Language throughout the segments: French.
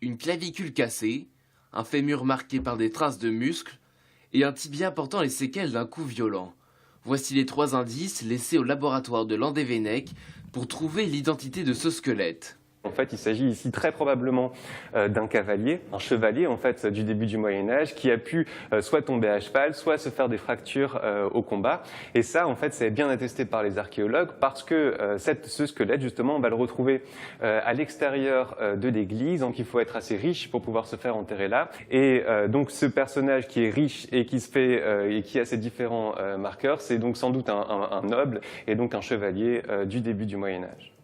une clavicule cassée, un fémur marqué par des traces de muscles et un tibia portant les séquelles d'un coup violent. Voici les 3 indices laissés au laboratoire de Landévennec pour trouver l'identité de ce squelette. En fait, il s'agit ici très probablement d'un cavalier, un chevalier en fait du début du Moyen-Âge qui a pu soit tomber à cheval, soit se faire des fractures au combat. Et ça, en fait, c'est bien attesté par les archéologues parce que ce squelette, justement, on va le retrouver à l'extérieur de l'église. Donc, il faut être assez riche pour pouvoir se faire enterrer là. Et donc, ce personnage qui est riche et qui se fait et qui a ces différents marqueurs, c'est donc sans doute un noble et donc un chevalier du début du Moyen-Âge.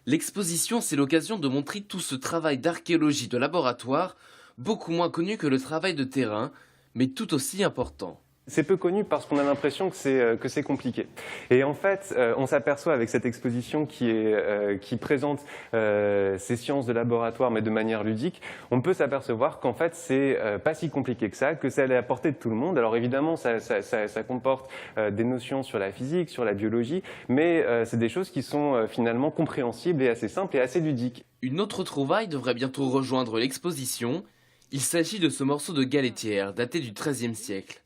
L'exposition, c'est l'occasion de montrer tout ce travail d'archéologie de laboratoire, beaucoup moins connu que le travail de terrain, mais tout aussi important. C'est peu connu parce qu'on a l'impression que c'est compliqué. Et en fait, on s'aperçoit avec cette exposition qui présente ces sciences de laboratoire, mais de manière ludique, on peut s'apercevoir qu'en fait, c'est pas si compliqué que ça est à la portée de tout le monde. Alors évidemment, ça comporte des notions sur la physique, sur la biologie, mais c'est des choses qui sont finalement compréhensibles et assez simples et assez ludiques. Une autre trouvaille devrait bientôt rejoindre l'exposition. Il s'agit de ce morceau de galettière daté du XIIIe siècle.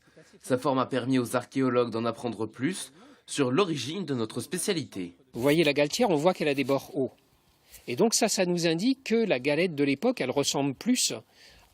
Sa forme a permis aux archéologues d'en apprendre plus sur l'origine de notre spécialité. Vous voyez la galetière, on voit qu'elle a des bords hauts. Et donc ça nous indique que la galette de l'époque, elle ressemble plus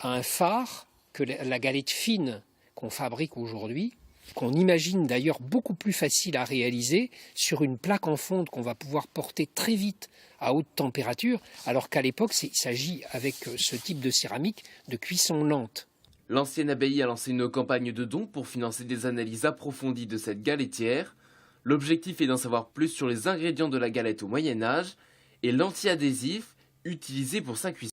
à un phare que la galette fine qu'on fabrique aujourd'hui, qu'on imagine d'ailleurs beaucoup plus facile à réaliser sur une plaque en fonte qu'on va pouvoir porter très vite à haute température, alors qu'à l'époque, il s'agit avec ce type de céramique de cuisson lente. L'ancienne abbaye a lancé une campagne de dons pour financer des analyses approfondies de cette galettière. L'objectif est d'en savoir plus sur les ingrédients de la galette au Moyen-Âge et l'anti-adhésif utilisé pour sa cuisson.